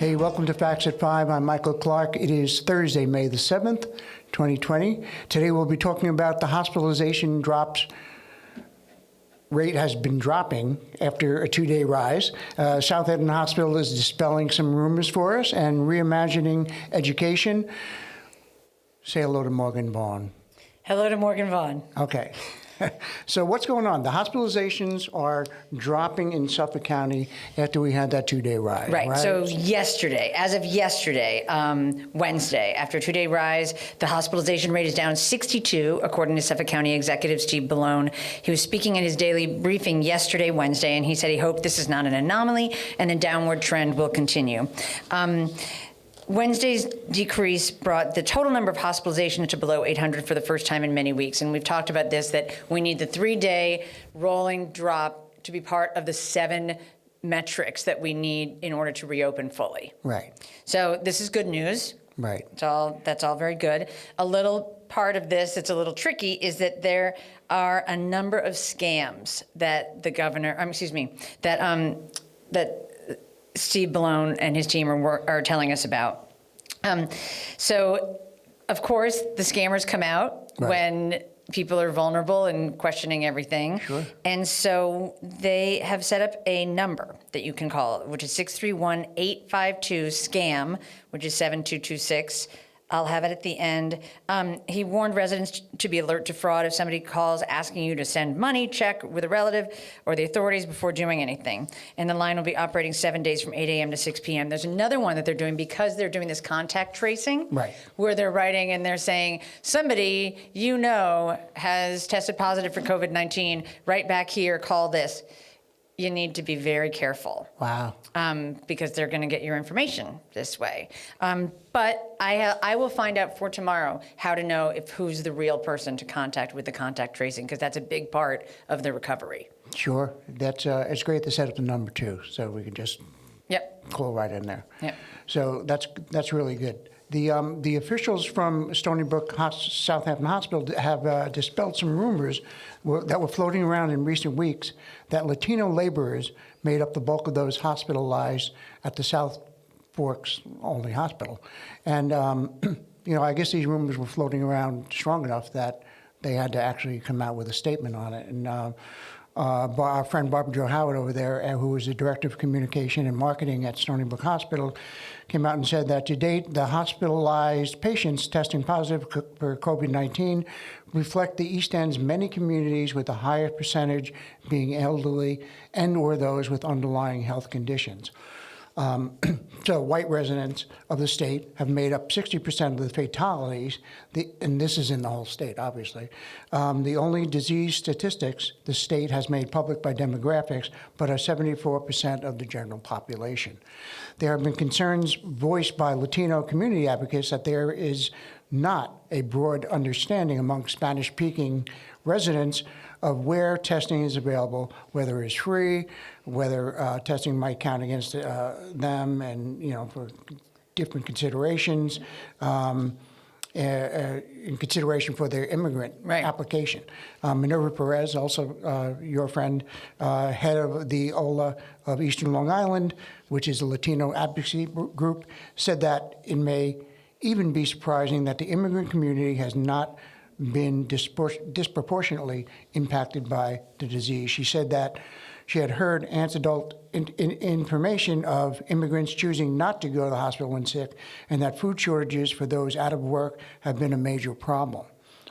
Hey, welcome to Facts at 5. I'm Michael Clark. It is Thursday, May the 7th, 2020. Today we'll be talking about the hospitalization drops rate has been dropping after a 2-day rise. Southampton Hospital is dispelling some rumors for us, and Reimagining Education. Say hello to Morgan Vaughan. Hello to Morgan Vaughan. Okay. So what's going on? The hospitalizations are dropping in Suffolk County after we had that 2-day rise. Right. So yesterday, as of yesterday, Wednesday, after a 2-day rise, the hospitalization rate is down 62, according to Suffolk County Executive Steve Vaughan. He was speaking in his daily briefing yesterday, Wednesday, and he said he hoped this is not an anomaly and the downward trend will continue. Wednesday's decrease brought the total number of hospitalizations to below 800 for the first time in many weeks. And we've talked about this, that we need the 3-day rolling drop to be part of the 7 metrics that we need in order to reopen fully. Right. So this is good news. Right. That's all very good. A little part of this that's a little tricky is that there are a number of scams that the governor, that Steve Vaughan and his team are telling us about. So, of course, the scammers come out when people are vulnerable and questioning everything. Sure. And so they have set up a number that you can call, which is 631-852-SCAM, which is 7226. I'll have it at the end. He warned residents to be alert to fraud if somebody calls asking you to send money, check with a relative or the authorities before doing anything. And the line will be operating 7 days from 8 a.m. to 6 p.m. There's another one that they're doing because they're doing this contact tracing, where they're writing and they're saying, somebody you know has tested positive for COVID-19, right back here, call this. You need to be very careful. Wow. Because they're going to get your information this way. But I will find out for tomorrow how to know who's the real person to contact with the contact tracing, because that's a big part of the recovery. Sure. That's it's great to set up the number too, so we can just call right in there. Yep. So that's really good. The officials from Stony Brook Southampton Hospital have dispelled some rumors that were floating around in recent weeks that Latino laborers made up the bulk of those hospitalized at the South Forks only hospital. And, I guess these rumors were floating around strong enough that they had to actually come out with a statement on it. And our friend Barbara Jo Howard over there, who was the Director of Communication and Marketing at Stony Brook Hospital, came out and said that to date, the hospitalized patients testing positive for COVID-19 reflect the East End's many communities with a higher percentage being elderly and or those with underlying health conditions. So white residents of the state have made up 60% of the fatalities, and this is in the whole state, obviously. The only disease statistics the state has made public by demographics, but are 74% of the general population. There have been concerns voiced by Latino community advocates that there is not a broad understanding among Spanish-speaking residents of where testing is available, whether it's free, whether testing might count against them, and for different considerations, in consideration for their immigrant application. Minerva Perez, also your friend, head of the OLA of Eastern Long Island, which is a Latino advocacy group, said that it may even be surprising that the immigrant community has not been disproportionately impacted by the disease. She said that she had heard anecdotal information of immigrants choosing not to go to the hospital when sick, and that food shortages for those out of work have been a major problem.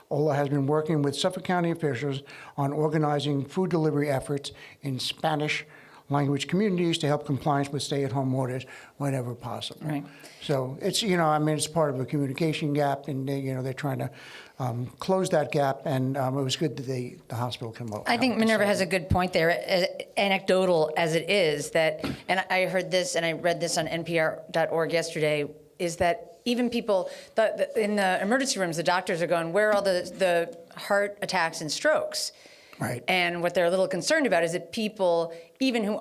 OLA has been working with Suffolk County officials on organizing food delivery efforts in Spanish language communities to help compliance with stay-at-home orders whenever possible. Right. So it's, it's part of a communication gap, and they're trying to close that gap, and it was good that the hospital came out. I think Minerva has a good point there, anecdotal as it is, that, and I heard this and I read this on NPR.org yesterday, is that even people, in the emergency rooms, the doctors are going, where are all the heart attacks and strokes? Right. And what they're a little concerned about is that people, even who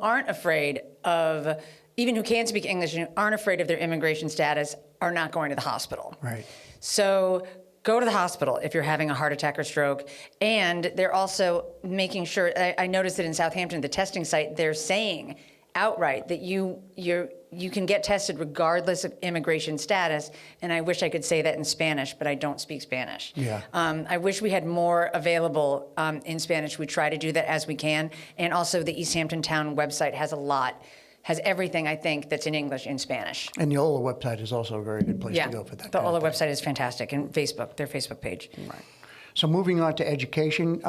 can't speak English and aren't afraid of their immigration status, are not going to the hospital. Right. So go to the hospital if you're having a heart attack or stroke. And they're also making sure, I noticed that in Southampton, the testing site, they're saying outright that you can get tested regardless of immigration status. And I wish I could say that in Spanish, but I don't speak Spanish. Yeah. I wish we had more available in Spanish. We try to do that as we can. And also the East Hampton Town website has everything, I think, that's in English in Spanish. And the OLA website is also a very good place to go for that. The OLA website is fantastic, and Facebook, their Facebook page. Right. So moving on to education,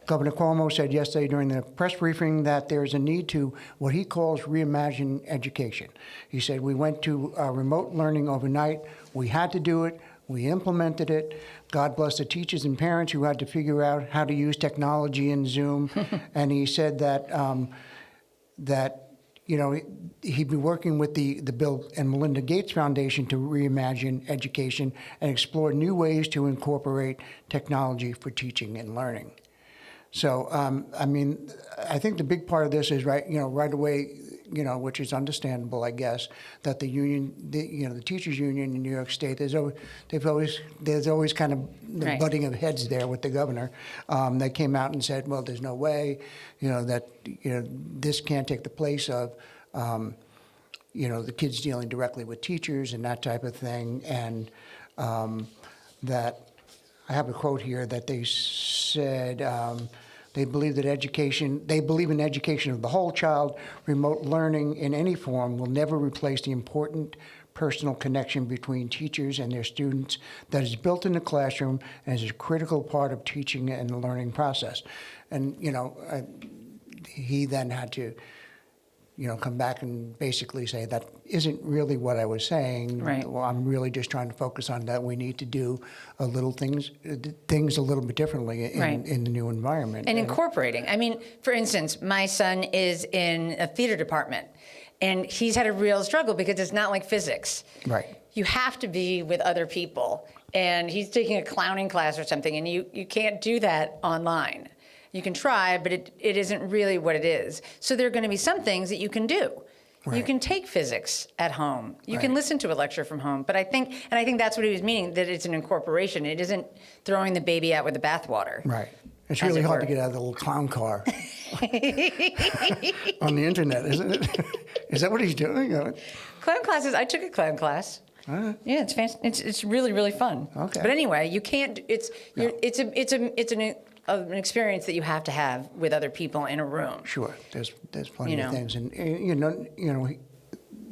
Governor Cuomo said yesterday during the press briefing that there's a need to what he calls reimagine education. He said, we went to remote learning overnight. We had to do it. We implemented it. God bless the teachers and parents who had to figure out how to use technology in Zoom. And he said that he'd be working with the Bill and Melinda Gates Foundation to reimagine education and explore new ways to incorporate technology for teaching and learning. So, I think the big part of this is right away, which is understandable, I guess, that the union, the teachers union in New York State, there's always kind of the butting of heads there with the governor. They came out and said, well, there's no way, that this can't take the place of, the kids dealing directly with teachers and that type of thing, and that I have a quote here that they said. They believe in education of the whole child. Remote learning in any form will never replace the important personal connection between teachers and their students that is built in the classroom and is a critical part of teaching and the learning process. And, he then had to, come back and basically say that isn't really what I was saying. Right. Well, I'm really just trying to focus on that we need to do things a little bit differently in the new environment. And incorporating. I mean, for instance, my son is in a theater department, and he's had a real struggle because it's not like physics. Right. You have to be with other people, and he's taking a clowning class or something, and you can't do that online. You can try, but it isn't really what it is. So there are going to be some things that you can do. Right. You can take physics at home. You can listen to a lecture from home. But I think that's what he was meaning, that it's an incorporation. It isn't throwing the baby out with the bathwater. Right. It's really hard to get out of the little clown car on the internet, isn't it? Is that what he's doing? Clown classes, I took a clown class. Yeah, it's fancy. It's really, really fun. Okay. But anyway, you can't. It's an experience that you have to have with other people in a room. Sure, there's plenty of things, and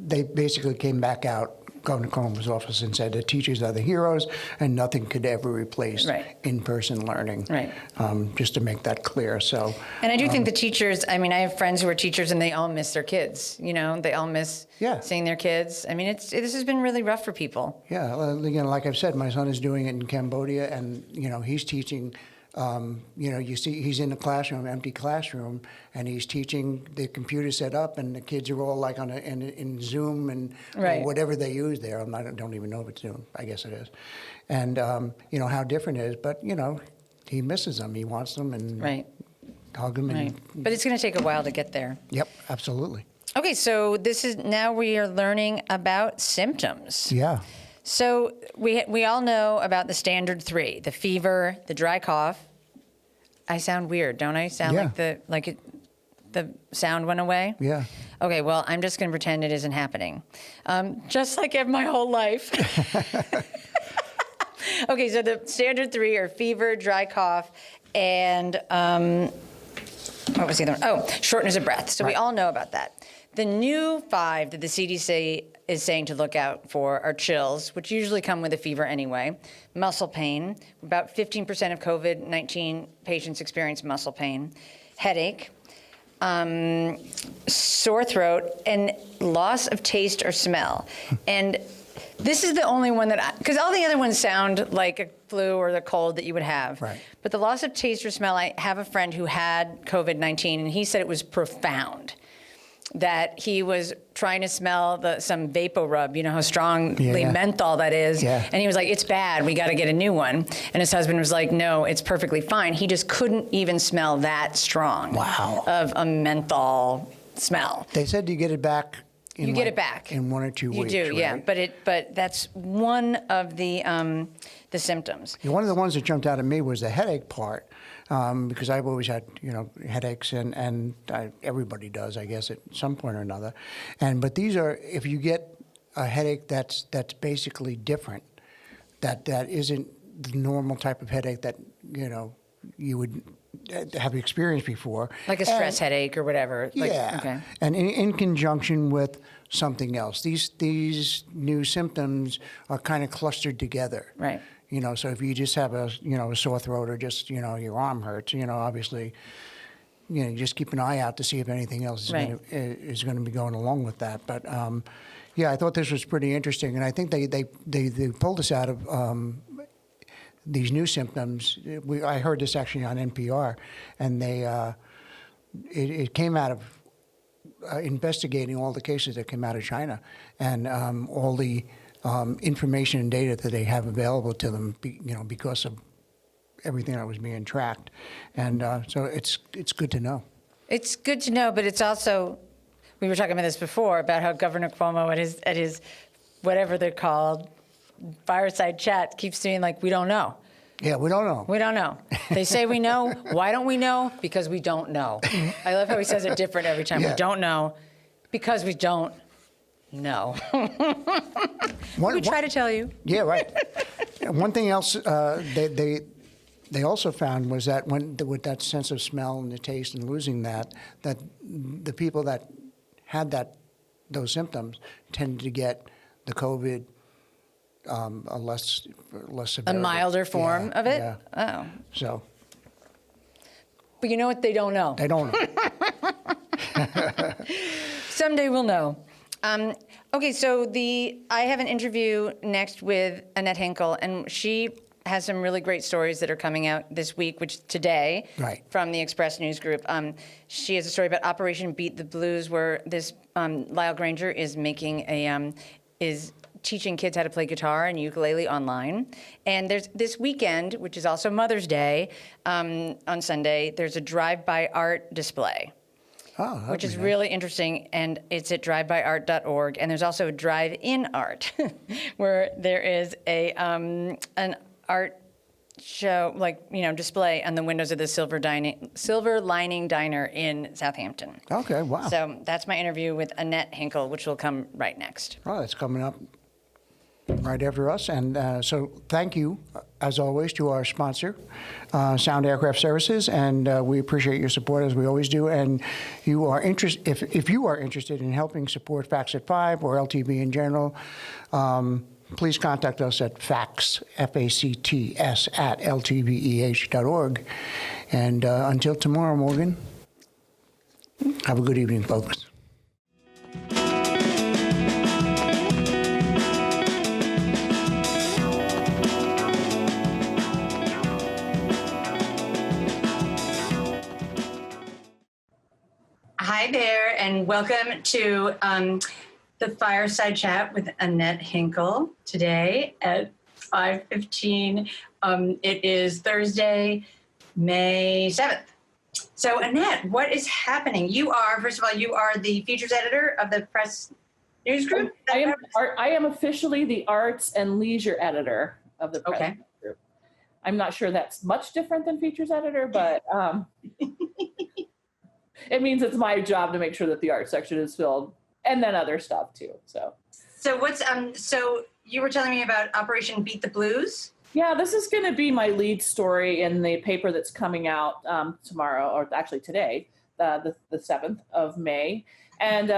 they basically came back out, Governor Cuomo's office, and said that teachers are the heroes, and nothing could ever replace in-person learning. Right. Just to make that clear. So. And I do think the teachers. I mean, I have friends who are teachers, and they all miss their kids. They all miss seeing their kids. I mean, this has been really rough for people. Yeah, like I've said, my son is doing it in Cambodia, and he's teaching. You see, he's in the classroom, empty classroom, and he's teaching. The computer set up, and the kids are all like in Zoom and whatever they use there. I don't even know if it's Zoom. I guess it is. And how different it is. But he misses them. He wants them and hug them. And, but it's going to take a while to get there. Yep, absolutely. Okay, so now we are learning about symptoms. Yeah. So we all know about the standard 3: the fever, the dry cough. I sound weird, don't I? Sound like the sound went away? Yeah. Okay, well, I'm just going to pretend it isn't happening. Just like my whole life. Okay, so the standard 3 are fever, dry cough, and what was the other one? Oh, shortness of breath. So we all know about that. The new 5 that the CDC is saying to look out for are chills, which usually come with a fever anyway, muscle pain. About 15% of COVID-19 patients experience muscle pain, headache, sore throat, and loss of taste or smell. And this is the only one because all the other ones sound like a flu or the cold that you would have. Right. But the loss of taste or smell, I have a friend who had COVID-19, and he said it was profound. That he was trying to smell some Vapor Rub, how strongly menthol that is. Yeah. And he was like, it's bad, we got to get a new one. And his husband was like, no, it's perfectly fine. He just couldn't even smell that strong of a menthol smell. They said you get it back. Get it back in 1 or 2 weeks. You do, right? yeah. But that's one of the symptoms. One of the ones that jumped out at me was the headache part. because I've always had, headaches, and everybody does, I guess, at some point or another. But these are, if you get a headache that's basically different, that isn't the normal type of headache that, you would have experienced before. Like a stress headache or whatever. Yeah. Okay. And in conjunction with something else. These new symptoms are kind of clustered together. Right. So if you just have a sore throat or just, your arm hurts, obviously, you just keep an eye out to see if anything else is going to be going along with that. But, yeah, I thought this was pretty interesting. And I think they pulled us out of these new symptoms. I heard this actually on NPR, and it came out of investigating all the cases that came out of China, and all the information and data that they have available to them, because of everything that was being tracked. And so it's good to know. It's good to know, but it's also, we were talking about this before, about how Governor Cuomo at his whatever they're called, fireside chat, keeps saying, like, we don't know. Yeah, we don't know. We don't know. They say we know. Why don't we know? Because we don't know. I love how he says it different every time. Yeah. We don't know because we don't know. We try to tell you. Yeah, right. One thing else they also found was that with that sense of smell and the taste and losing that the people that had those symptoms tended to get the COVID a less severe. A milder form of it? Yeah. Oh. So. But you know what? They don't know. They don't know. Someday we'll know. Okay, so I have an interview next with Annette Hinkle, and she has some really great stories that are coming out this week, which today, right, from the Express News Group. She has a story about Operation Beat the Blues, where this Lyle Granger is is teaching kids how to play guitar and ukulele online. And there's this weekend, which is also Mother's Day, on Sunday, there's a drive-by art display. Oh, which is really interesting, and it's at drivebyart.org. And there's also a drive-in art, where there is an art show, display on the windows of the Silver Lining Diner in Southampton. Okay, wow. So that's my interview with Annette Hinkle, which will come right next. Oh, that's coming up right after us. And so thank you, as always, to our sponsor, Sound Aircraft Services. And we appreciate your support, as we always do. And you are if you are interested in helping support Facts at 5 or LTV in general, please contact us at facts, FACTS, at ltveh.org. And until tomorrow, Morgan, have a good evening, folks. Hi there, and welcome to the Fireside Chat with Annette Hinkle today at 5:15. It is Thursday, May 7th. So, Annette, what is happening? First of all, you are the features editor of the Press News Group? I am officially the arts and leisure editor of the Press News Group. I'm not sure that's much different than features editor, but it means it's my job to make sure that the art section is filled, and then other stuff too. So what's so you were telling me about Operation Beat the Blues? Yeah, this is going to be my lead story in the paper that's coming out tomorrow, or actually today, the 7th of May. And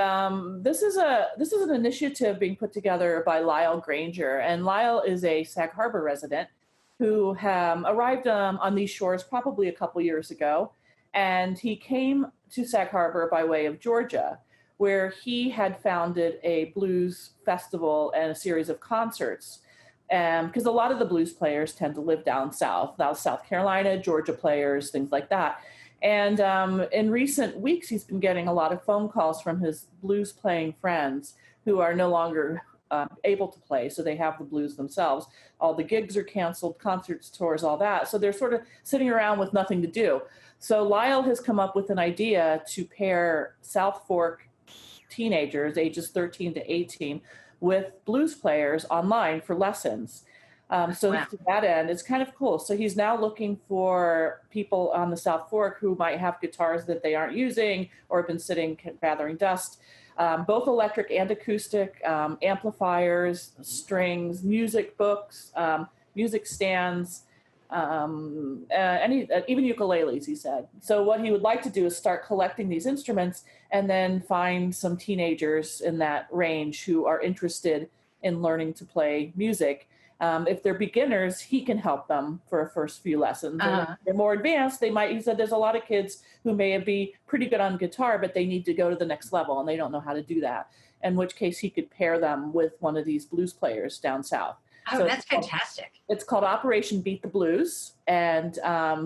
this is an initiative being put together by Lyle Granger, and Lyle is a Sag Harbor resident who arrived on these shores probably a couple years ago, and he came to Sag Harbor by way of Georgia, where he had founded a blues festival and a series of concerts. Because a lot of the blues players tend to live down South Carolina, Georgia players, things like that. And in recent weeks, he's been getting a lot of phone calls from his blues playing friends who are no longer able to play, so they have the blues themselves. All the gigs are canceled, concerts, tours, all that. So they're sort of sitting around with nothing to do. So Lyle has come up with an idea to pair South Fork teenagers, ages 13 to 18, with blues players online for lessons. So Wow. to that end, it's kind of cool. So he's now looking for people on the South Fork who might have guitars that they aren't using or have been sitting gathering dust, both electric and acoustic, amplifiers, strings, music books, music stands, even ukuleles, he said. So what he would like to do is start collecting these instruments and then find some teenagers in that range who are interested in learning to play music. If they're beginners, he can help them for a first few lessons. And if they're more advanced, he said there's a lot of kids who may be pretty good on guitar, but they need to go to the next level and they don't know how to do that. In which case he could pair them with one of these blues players down south. Oh, So that's fantastic. it's called Operation Beat the Blues, and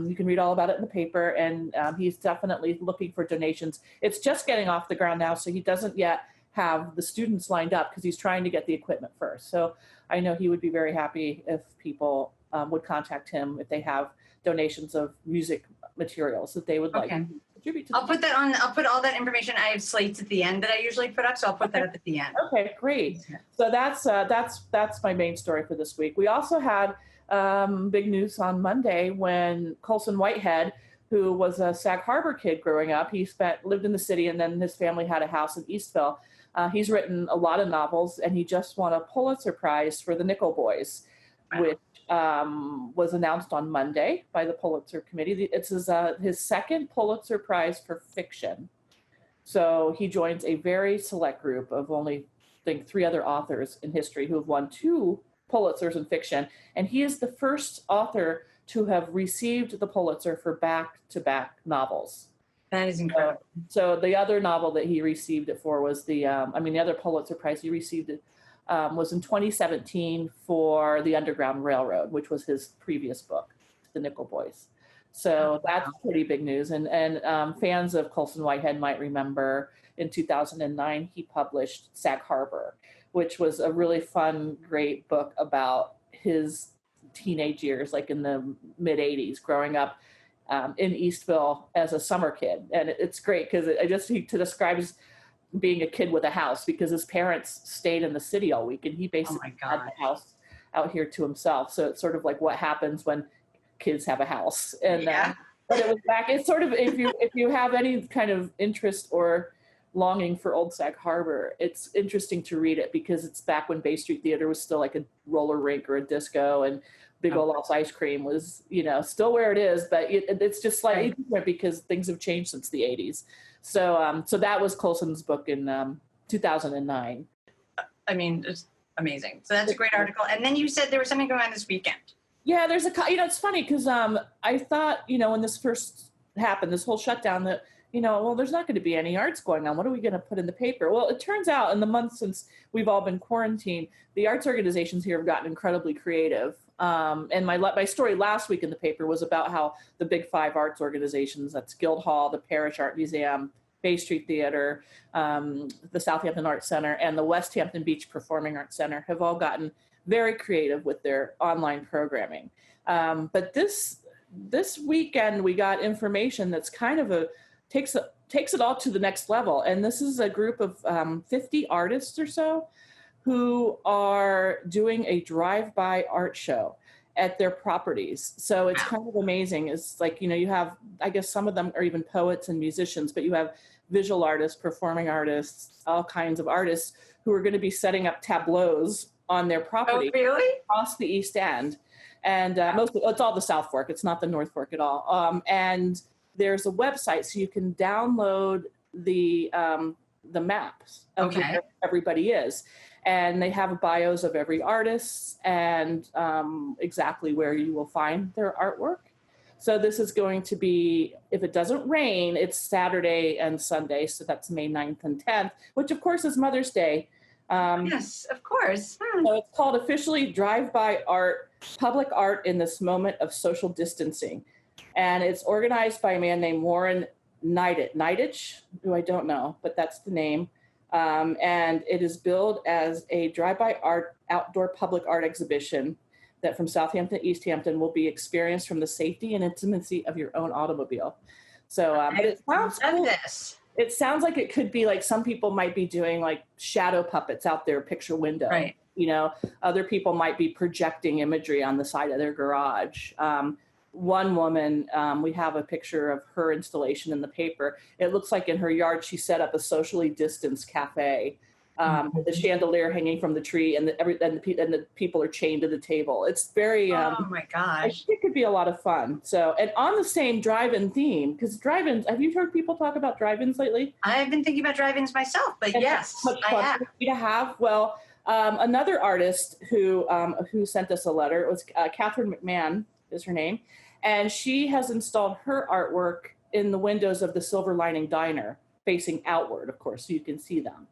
you can read all about it in the paper, and he's definitely looking for donations. It's just getting off the ground now, so he doesn't yet have the students lined up because he's trying to get the equipment first. So I know he would be very happy if people would contact him if they have donations of music materials that they would like to contribute to. I'll put all that information. I have slates at the end that I usually put up, so I'll put that up at the end. Okay, great. So that's my main story for this week. We also had big news on Monday when Colson Whitehead, who was a Sag Harbor kid growing up, lived in the city, and then his family had a house in Eastville. He's written a lot of novels, and he just won a Pulitzer Prize for The Nickel Boys, which was announced on Monday by the Pulitzer Committee. It's his second Pulitzer Prize for fiction. So he joins a very select group of only, I think, 3 other authors in history who have won 2 Pulitzers in fiction. And he is the first author to have received the Pulitzer for back-to-back novels. That is incredible. So the other novel that he received it for was the other Pulitzer Prize he received it was in 2017 for The Underground Railroad, which was his previous book, The Nickel Boys. So that's pretty big news. And fans of Colson Whitehead might remember in 2009, he published Sag Harbor, which was a really fun, great book about his teenage years, like in the mid 80s, growing up in Eastville as a summer kid. And it's great because to describe his being a kid with a house, because his parents stayed in the city all week and he basically had the house out here to himself. So it's sort of like what happens when kids have a house. And but it was back, it's sort of, if you have any kind of interest or longing for old Sag Harbor, it's interesting to read it because it's back when Bay Street Theater was still like a roller rink or a disco, and Big Ol' Lots Ice Cream was, still where it is, but it's just slightly different because things have changed since the 80s. So that was Colson's book in 2009. I mean, it's amazing. So that's a great article. And then you said there was something going on this weekend. Yeah, there's it's funny because I thought, when this first happened, this whole shutdown, that, there's not going to be any arts going on. What are we going to put in the paper? Well, it turns out in the months since we've all been quarantined, the arts organizations here have gotten incredibly creative. And my story last week in the paper was about how the big 5 arts organizations, that's Guildhall, the Parish Art Museum, Bay Street Theater, the Southampton Arts Center, and the West Hampton Beach Performing Arts Center have all gotten very creative with their online programming. But this weekend, we got information that's kind of takes it all to the next level. And this is a group of 50 artists or so who are doing a drive-by art show at their properties. So it's kind of amazing. It's like, you have, I guess some of them are even poets and musicians, but you have visual artists, performing artists, all kinds of artists who are going to be setting up tableaus on their property across the East End. And it's all the South Fork. It's not the North Fork at all. And there's a website, so you can download the maps of where everybody is. And they have bios of every artist and exactly where you will find their artwork. So this is going to be, if it doesn't rain, it's Saturday and Sunday. So that's May 9th and 10th, which of course is Mother's Day. Yes, of course. So it's called officially Drive-By Art, Public Art in this Moment of Social Distancing. And it's organized by a man named Warren Nidich, who I don't know, but that's the name. And it is billed as a drive-by art outdoor public art exhibition that from Southampton to East Hampton will be experienced from the safety and intimacy of your own automobile. So, but it sounds cool. It sounds like it could be like some people might be doing like shadow puppets out their picture window. Right. Other people might be projecting imagery on the side of their garage. One woman, we have a picture of her installation in the paper. It looks like in her yard, she set up a socially distanced cafe. With the chandelier hanging from the tree, and the people are chained to the table. It's very. Oh my I gosh! think it could be a lot of fun. So, and on the same drive-in theme, because drive-ins. Have you heard people talk about drive-ins lately? I've been thinking about drive-ins myself, but And yes, how much I fun have. it would be to have. Well, another artist who sent us a letter, it was Catherine McMahon is her name, and she has installed her artwork in the windows of the Silver Lining Diner, facing outward, of course, so you can see them.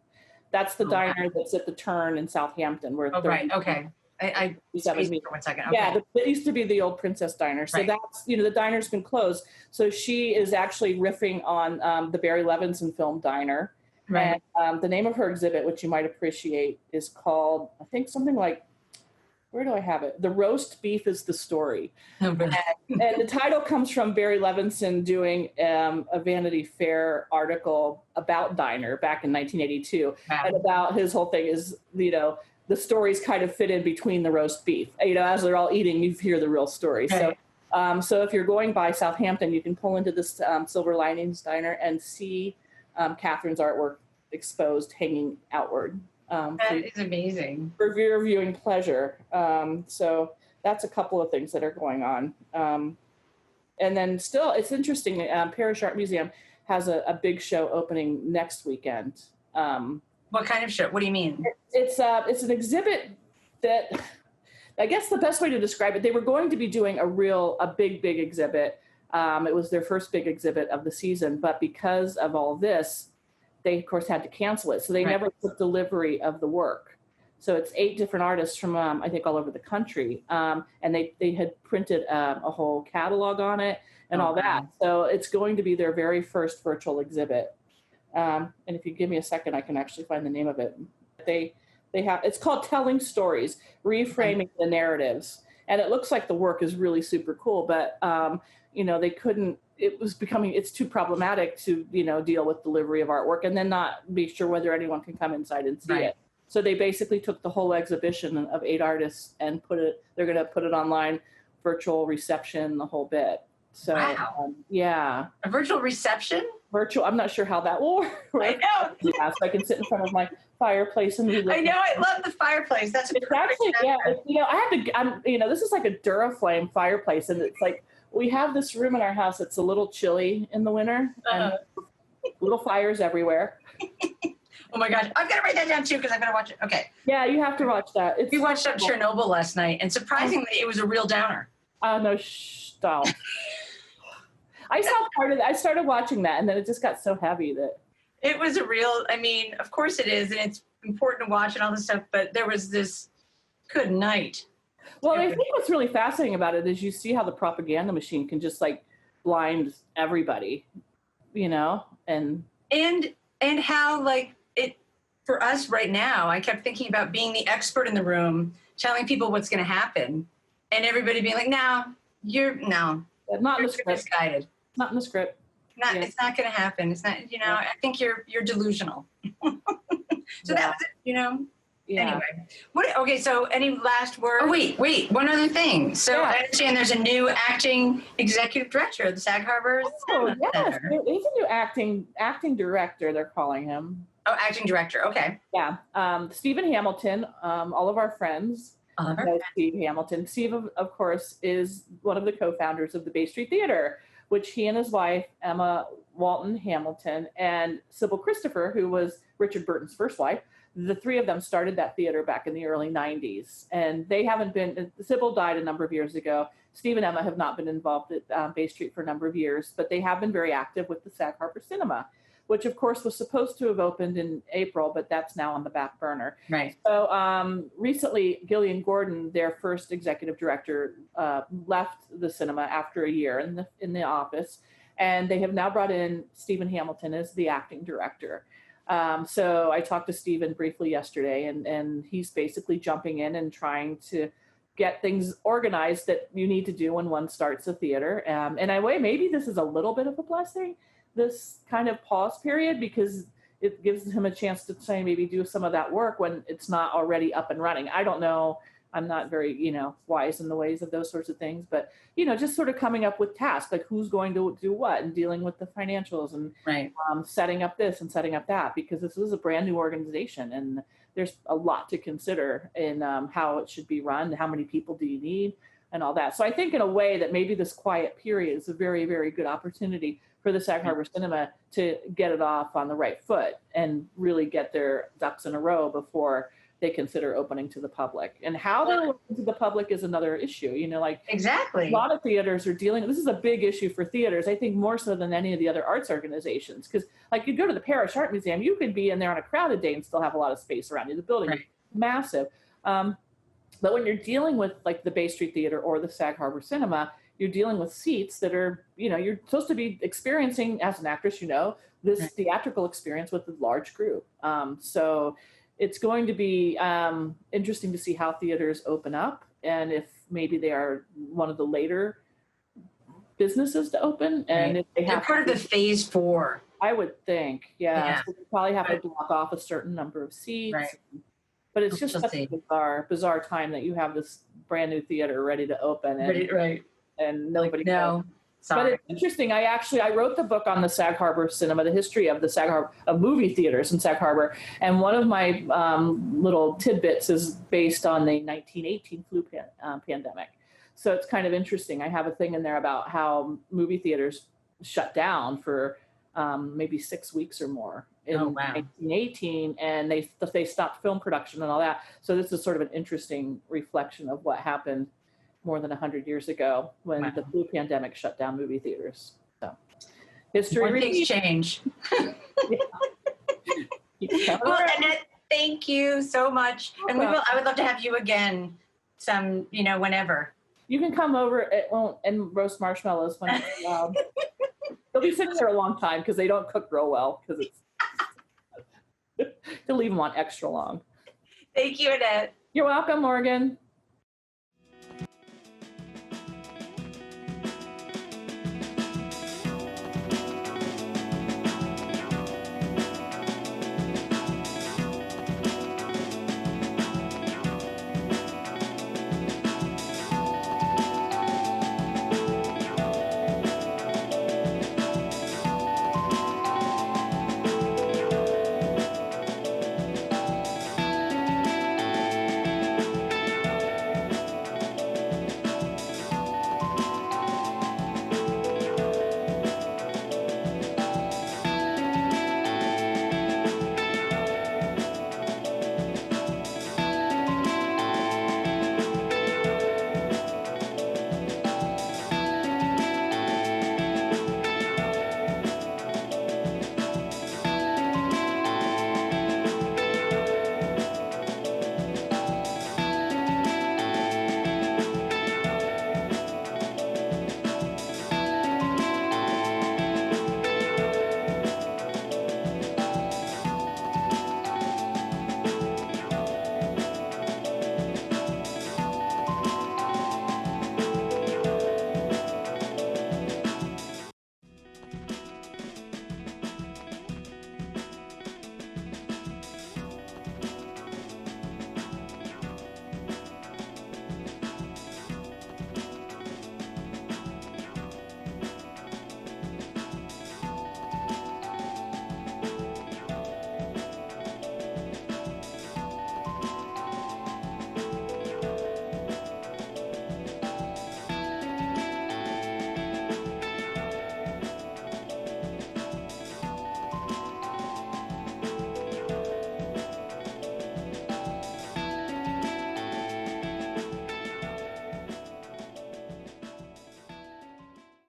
That's the diner that's at the turn in Southampton. Where Oh, right. Okay. I spaced for 1 second. Okay. Yeah, it used to be the old Princess Diner. So Right. that's, the diner's been closed. So she is actually riffing on the Barry Levinson film Diner. Right. And the name of her exhibit, which you might appreciate, is called, I think something like, where do I have it? The Roast Beef is the Story. Oh, really? And the title comes from Barry Levinson doing a Vanity Fair article about Diner back in 1982. Wow. And about his whole thing is, the stories kind of fit in between the roast beef. As they're all eating, you hear the real story. Right. So if you're going by Southampton, you can pull into this Silver Linings Diner and see Catherine's artwork exposed, hanging outward. That is amazing. For your viewing pleasure. So that's a couple of things that are going on. And then still, it's interesting, Parish Art Museum has a big show opening next weekend. What kind of show? What do you mean? It's an exhibit that, I guess the best way to describe it, they were going to be doing a big exhibit. It was their first big exhibit of the season, but because of all this, they of course had to cancel it. So they Right. never took delivery of the work. So it's 8 different artists from, I think, all over the country. And they had printed a whole catalog on it and all that. So it's going to be their very first virtual exhibit. And if you give me a second, I can actually find the name of it. They have, it's called Telling Stories, Reframing the Narratives. And it looks like the work is really super cool, but, they couldn't, it's too problematic to, deal with delivery of artwork and then not be sure whether anyone can come inside and see Right. it. So they basically took the whole exhibition of 8 artists and they're going to put it online, virtual reception, the whole bit. So, Wow. Yeah. A virtual reception? Virtual, I'm not sure how that will work. I know. Yeah, so I can sit in front of my fireplace and read. I know. I love the fireplace. That's a It's perfect actually, gesture. I have to, this is like a Duraflame fireplace, and it's like, we have this room in our house that's a little chilly in the winter, and little fires everywhere. Oh my gosh. I've got to write that down too because I've got to watch it. Okay. Yeah, you have to watch that. We watched Chernobyl last night, and surprisingly, it was a real downer. No, stop. I saw part of that. I started watching that, and then it just got so heavy that. It was of course it is, and it's important to watch and all this stuff, but there was this good night. Well, I think what's really fascinating about it is you see how the propaganda machine can just like blind everybody, and how it for us right now, I kept thinking about being the expert in the room, telling people what's going to happen, and everybody being like, "No, not in the you're script. misguided. Not in the script. Not, Yeah. It's not going to happen. It's not, I think you're delusional." So that was it, Yeah. Anyway, okay, so any last word? Oh, wait, one other thing. So Yeah. I understand there's a new acting executive director of the Sag Harbor Oh, Cinema yes. Center. There is a new acting director, they're calling him. Oh, acting director, okay. Yeah. Stephen Hamilton, all of our friends Oliver. know Steve Hamilton. Steve, of course, is one of the co-founders of the Bay Street Theater, which he and his wife, Emma Walton Hamilton, and Sybil Christopher, who was Richard Burton's first wife, the 3 of them started that theater back in the early 90s. And they haven't been, Sybil died a number of years ago. Steve and Emma have not been involved at Bay Street for a number of years, but they have been very active with the Sag Harbor Cinema, which of course was supposed to have opened in April, but that's now on the back burner. Right. So recently, Gillian Gordon, their first executive director, left the cinema after a year in the office, and they have now brought in Stephen Hamilton as the acting director. So I talked to Stephen briefly yesterday, and he's basically jumping in and trying to get things organized that you need to do when one starts a theater. And in a way, maybe this is a little bit of a blessing, this kind of pause period, because it gives him a chance to say, maybe do some of that work when it's not already up and running. I don't know. I'm not very, wise in the ways of those sorts of things, but, just sort of coming up with tasks, like who's going to do what and dealing with the financials and Right. Setting up this and setting up that, because this is a brand new organization and there's a lot to consider in how it should be run, how many people do you need and all that. So I think in a way that maybe this quiet period is a very, very good opportunity for the Sag Harbor Cinema to get it off on the right foot and really get their ducks in a row before they consider opening to the public. And how they're open to the public is another issue. Exactly. A lot of theaters are this is a big issue for theaters, I think more so than any of the other arts organizations. Because like you go to the Parish Art Museum, you could be in there on a crowded day and still have a lot of space around you. The building is massive. But when you're dealing with like the Bay Street Theater or the Sag Harbor Cinema, you're dealing with seats that are, you're supposed to be experiencing as an actress, this theatrical experience with a large group. So it's going to be interesting to see how theaters open up and if maybe they are one of the later businesses to open. And if they're part of the phase 4. I would think, So they probably have to block off a certain number of seats. Right. But it's just such a bizarre time that you have this brand new theater ready to open and nobody knows. Sorry. But it's interesting. I wrote the book on the Sag Harbor Cinema, the history of the Sag Harbor, of movie theaters in Sag Harbor. And one of my little tidbits is based on the 1918 flu pandemic. So it's kind of interesting. I have a thing in there about how movie theaters shut down for maybe 6 weeks or more in 1918, and they stopped film production and all that. So this is sort of an interesting reflection of what happened more than 100 years ago when the flu pandemic shut down movie theaters. So history Things change. Well, Annette, thank you so much. And I would love to have you again whenever. You can come over and roast marshmallows when it's allowed. They'll be sitting there a long time because they don't cook real well because they'll leave them on extra long. Thank you, Annette. You're welcome, Morgan.